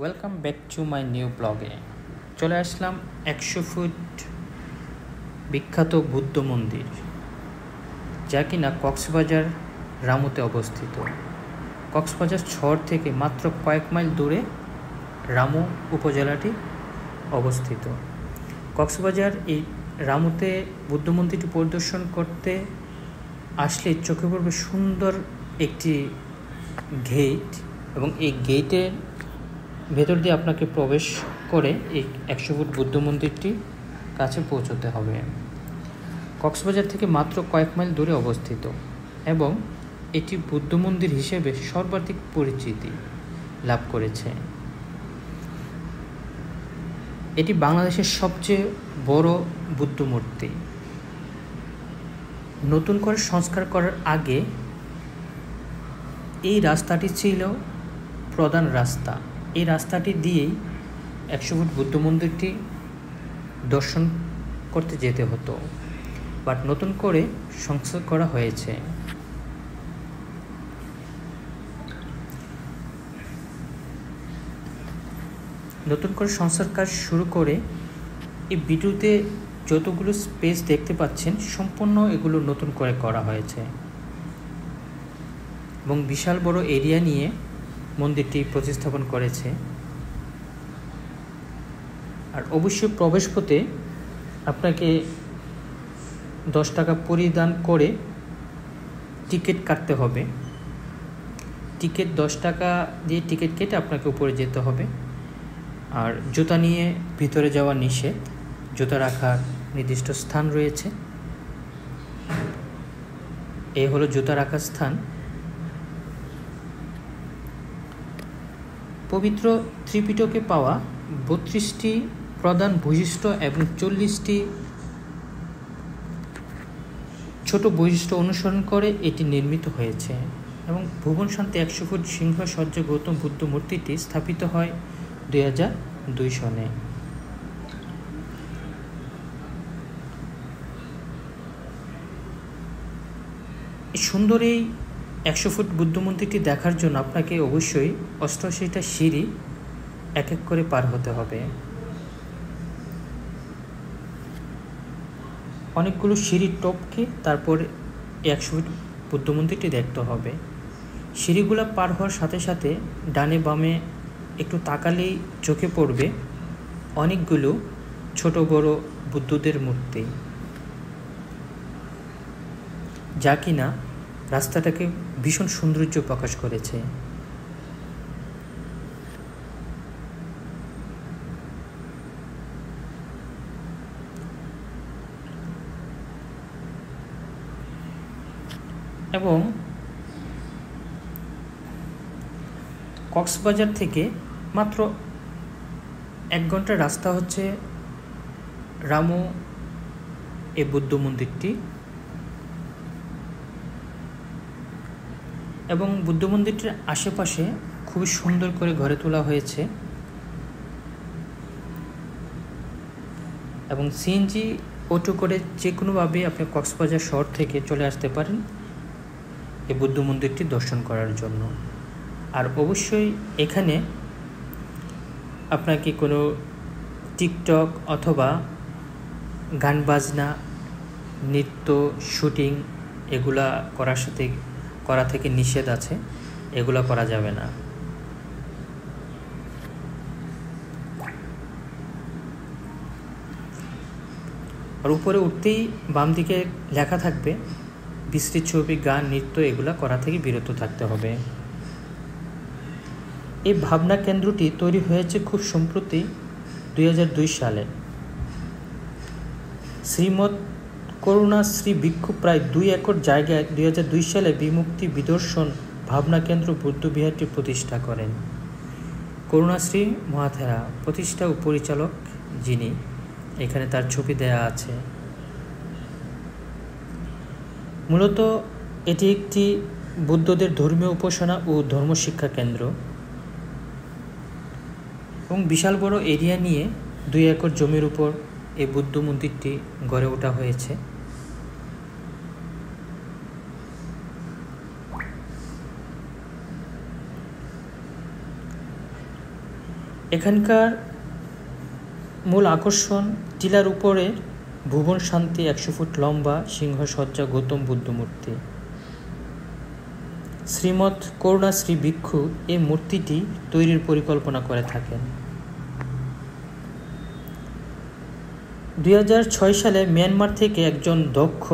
Welcome back to my new ব্লগে। চলে আসলাম 100 foot বিখ্যাত বুদ্ধ মন্দির, যা কিনা কক্সবাজার রামুতে অবস্থিত। কক্সবাজার শহর থেকে মাত্র কয়েক মাইল দূরে রামু উপজেলাটি অবস্থিত। কক্সবাজার এই রামুতে বুদ্ধ মন্দিরটি পরিদর্শন করতে আসলে চোখে পড়বে সুন্দর একটি গেট, এবং এই গেটের ভেতর দিয়ে আপনাকে প্রবেশ করে এই 100 ফুট বুদ্ধ মন্দিরটি কাছে পৌঁছতে হবে। কক্সবাজার থেকে মাত্র কয়েক মাইল দূরে অবস্থিত এবং এটি বুদ্ধ মন্দির হিসেবে সর্বাধিক পরিচিতি লাভ করেছে। এটি বাংলাদেশের সবচেয়ে বড় বুদ্ধ মূর্তি। নতুন করে সংস্কার করার আগে এই রাস্তাটি ছিল প্রধান রাস্তা। এই রাস্তাটি দিয়েই 100 ফুট বুদ্ধ মন্দিরটি দর্শন করতে যেতে হতো, বাট নতুন করে সংস্কার করা হয়েছে। নতুন করে সংস্কার কাজ শুরু করে এই ভিডিওতে যতগুলো স্পেস দেখতে পাচ্ছেন সম্পূর্ণ এগুলো নতুন করে করা হয়েছে এবং বিশাল বড় এরিয়া নিয়ে মন্দিরটি প্রতিস্থাপন করেছে। আর অবশ্যই প্রবেশ পথে আপনাকে 10 টাকা পরিধান করে টিকিট কাটতে হবে। টিকিট 10 টাকা দিয়ে টিকিট কেটে আপনাকে উপরে যেতে হবে। আর জুতা নিয়ে ভিতরে যাওয়া নিষেধ, জুতা রাখার নির্দিষ্ট স্থান রয়েছে। এই হলো জুতা রাখার স্থান। পবিত্র ত্রিপিটকে পাওয়া 32টি প্রধান বৈশিষ্ট্য এবং 40টি ছোট বৈশিষ্ট্য অনুসরণ করে এটি নির্মিত হয়েছে এবং ভুবন শান্তি 100 ফুট সিংহ সজ্জা গৌতম বুদ্ধ মূর্তিটি স্থাপিত হয় 2002 সনে। এই সুন্দর এই 100 ফুট বুদ্ধ মন্দিরটি দেখার জন্য আপনাকে অবশ্যই 88টা সিঁড়ি এক এক করে পার হতে হবে। অনেকগুলো সিঁড়ি টপকে তারপর 100 ফুট বুদ্ধ মন্দিরটি দেখতে হবে। সিঁড়িগুলো পার হওয়ার সাথে সাথে ডানে বামে একটু তাকালেই চোখে পড়বে অনেকগুলো ছোট বড় বুদ্ধদের মূর্তি, যা কিনা রাস্তাটাকে ভীষণ সৌন্দর্য প্রকাশ করেছে। এবং কক্সবাজার থেকে মাত্র 1 ঘন্টার রাস্তা হচ্ছে রামু এই বুদ্ধ মন্দিরটি। এবং বুদ্ধ মন্দিরটির আশেপাশে খুবই সুন্দর করে গড়ে তোলা হয়েছে এবং সিএনজি অটো করে যে কোনোভাবে আপনি কক্সবাজার শহর থেকে চলে আসতে পারেন এই বুদ্ধ মন্দিরটি দর্শন করার জন্য। আর অবশ্যই এখানে আপনাকে কোনো টিকটক অথবা গান বাজনা, নৃত্য, শুটিং এগুলা করা থেকে নিষেধ আছে, এগুলা করা যাবে না। আর উপরে উঠতেই বাম দিকে লেখা থাকবে বিশ্রী ছবি, গান, নৃত্য এগুলা করা থেকে বিরত থাকতে হবে। এই ভাবনা কেন্দ্রটি তৈরি হয়েছে খুব সম্প্রতি 2002 সালে। শ্রীমৎ করুণাশ্রী ভিক্ষু প্রায় 2 একর জায়গায় 2002 সালে বিমুক্তি বিদর্শন ভাবনা কেন্দ্র বুদ্ধ বিহারটি প্রতিষ্ঠা করেন। করুণাশ্রী মহাথেরা প্রতিষ্ঠা ও পরিচালক যিনি, এখানে তার ছবি দেয়া আছে। মূলত এটি একটি বুদ্ধদের ধর্মীয় উপাসনা ও ধর্মশিক্ষা কেন্দ্র এবং বিশাল বড় এরিয়া নিয়ে 2 একর জমির উপর এই বুদ্ধ মন্দিরটি গড়ে ওঠা হয়েছে। এখানকার মূল আকর্ষণ টিলার উপরে ভুবন শান্তি 100 ফুট লম্বা সিংহসজ্জা গৌতম বুদ্ধ মূর্তি। শ্রীমৎ করুণাশ্রী ভিক্ষু এই মূর্তিটি তৈরির পরিকল্পনা করে থাকেন। 2006 সালে মিয়ানমার থেকে একজন দক্ষ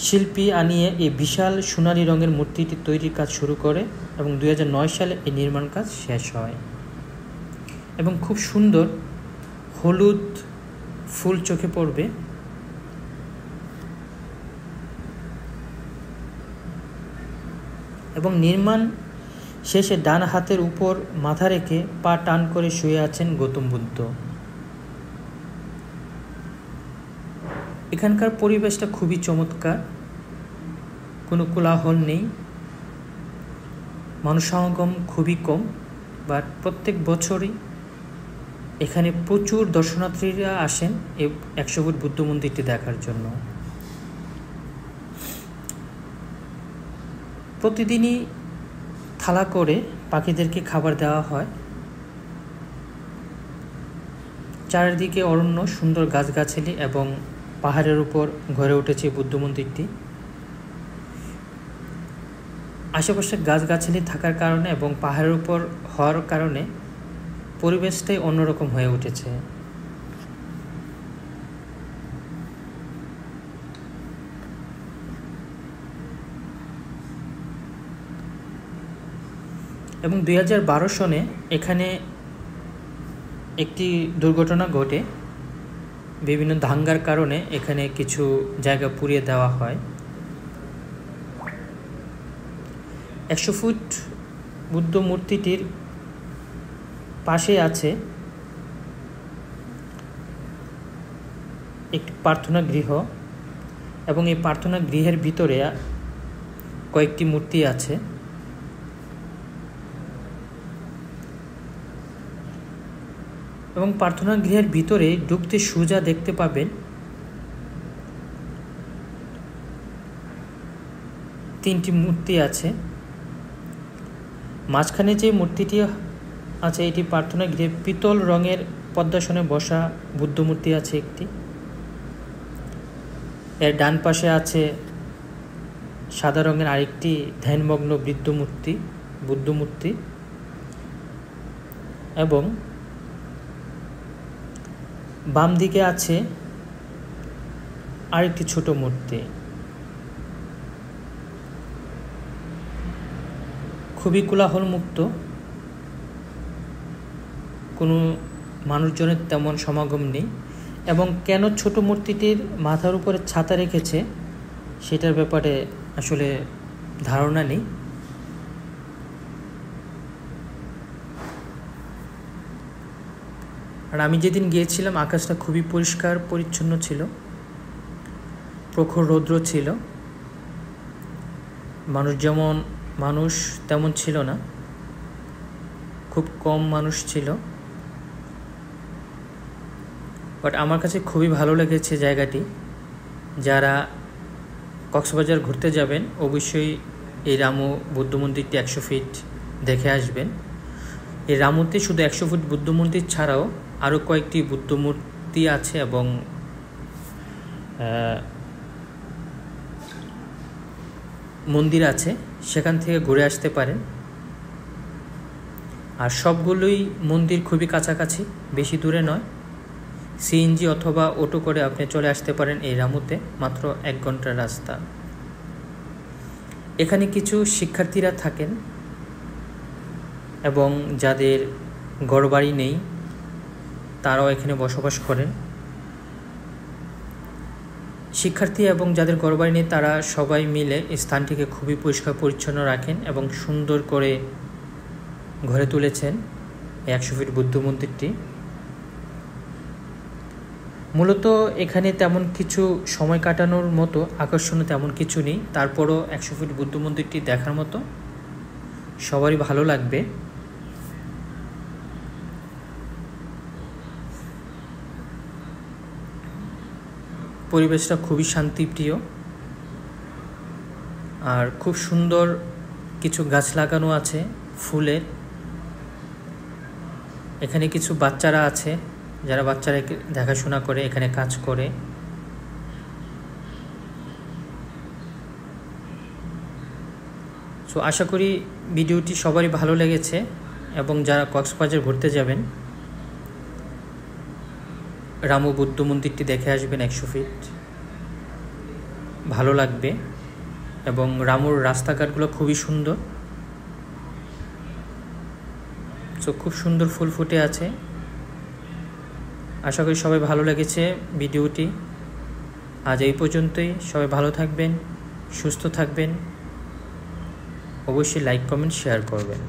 শিল্পী আনিয়ে এই বিশাল সোনালী রঙের মূর্তিটি তৈরির কাজ শুরু করে এবং 2009 সালে এই নির্মাণ কাজ শেষ হয় এবং খুব সুন্দর হলুদ ফুল চোখে পড়বে। এবং নির্মাণ শেষে ডান হাতের উপর মাথা রেখে পা টান করে শুয়ে আছেন গৌতম বুদ্ধ। এখানকার পরিবেশটা খুবই চমৎকার, কোনো কোলাহল নেই, মানুষ সমাগম খুবই কম, বাট প্রত্যেক বছরই এখানে প্রচুর দর্শনার্থীরা আসেন এই 100 ফুট বুদ্ধ মন্দিরটি দেখার জন্য। প্রতিদিনই থালা করে পাখিদেরকে খাবার দেওয়া হয়। চারিদিকে অরণ্য, সুন্দর গাছগাছালি এবং পাহাড়ের উপর গড়ে উঠেছে বুদ্ধ মন্দিরটি। আশেপাশে গাছগাছালি থাকার কারণে এবং পাহাড়ের উপর হওয়ার কারণে পরিবেশটাই অন্যরকম হয়ে উঠেছে। এবং 2012 সনে এখানে একটি দুর্ঘটনা ঘটে। বিভিন্ন দাঙ্গার কারণে এখানে কিছু জায়গা পুড়িয়ে দেওয়া হয়। 100 ফুট বুদ্ধ মূর্তিটির পাশে আছে একটি প্রার্থনা গৃহ এবং এই প্রার্থনা গৃহের ভিতরে কয়েকটি মূর্তি আছে। এবং প্রার্থনা গৃহের ভিতরে ঢুকতে সোজা দেখতে পাবেন 3টি মূর্তি আছে। মাঝখানে যে মূর্তিটি আছে এটি প্রার্থনা গৃহে পিতল রঙের পদ্মাসনে বসা বুদ্ধ মূর্তি আছে একটি। এর ডান পাশে আছে সাদা রঙের আরেকটি ধ্যানমগ্ন বুদ্ধ মূর্তি এবং বাম দিকে আছে আরেকটি ছোট মূর্তি। খুবই কোলাহল মুক্ত, কোনো মানুষজনের তেমন সমাগম নেই। এবং কেন ছোট মূর্তিটির মাথার উপরে ছাতা রেখেছে সেটার ব্যাপারে আসলে ধারণা নেই। আর আমি যেদিন গিয়েছিলাম আকাশটা খুবই পরিষ্কার পরিচ্ছন্ন ছিল, প্রখর রৌদ্র ছিল, মানুষ তেমন ছিল না, খুব কম মানুষ ছিল। বাট আমার কাছে খুবই ভালো লেগেছে জায়গাটি। যারা কক্সবাজার ঘুরতে যাবেন অবশ্যই এই রামু বুদ্ধ মন্দিরটি 100 ফিট দেখে আসবেন। এই রামুতে শুধু 100 ফুট বুদ্ধ মন্দির ছাড়াও আরও কয়েকটি বুদ্ধ মূর্তি আছে এবং মন্দির আছে, সেখান থেকে ঘুরে আসতে পারেন। আর সবগুলোই মন্দির খুবই কাছাকাছি, বেশি দূরে নয়। সিএনজি অথবা অটো করে আপনি চলে আসতে পারেন এই রামুতে, মাত্র 1 ঘন্টার রাস্তা। এখানে কিছু শিক্ষার্থীরা থাকেন এবং যাদের ঘরবাড়ি নেই তারাও এখানে বসবাস করেন। শিক্ষার্থী এবং যাদের ঘরবাড়ি নেই তারা সবাই মিলে স্থানটিকে খুবই পরিষ্কার পরিচ্ছন্ন রাখেন এবং সুন্দর করে গড়ে তুলেছেন 100 ফিট বুদ্ধ মন্দিরটি। মূলত এখানে তেমন কিছু সময় কাটানোর মতো আকর্ষণীয় তেমন কিছু নেই, তারপরও 100 ফিট বুদ্ধ মন্দিরটি দেখার মতো, সবারই ভালো লাগবে। পরিবেশটা খুবই শান্তিপ্রিয় আর খুব সুন্দর কিছু গাছ লাগানো আছে, ফুলের। এখানে কিছু বাচ্চারা আছে যারা বাচ্চারা দেখাশোনা করে, এখানে কাজ করে। সো আশা করি ভিডিওটি সবারই ভালো লেগেছে, এবং যারা কক্সবাজার ঘুরতে যাবেন রামু বুদ্ধ মন্দিরটি দেখে আসবেন। 100 ফিট ভালো লাগবে, এবং রামুর রাস্তাঘাটগুলো খুবই সুন্দর। সো খুব সুন্দর ফুল ফুটে আছে। আশা করি সবাই ভালো লেগেছে ভিডিওটি। আজ এই পর্যন্তই। সবাই ভালো থাকবেন, সুস্থ থাকবেন। অবশ্যই লাইক, কমেন্ট, শেয়ার করবেন।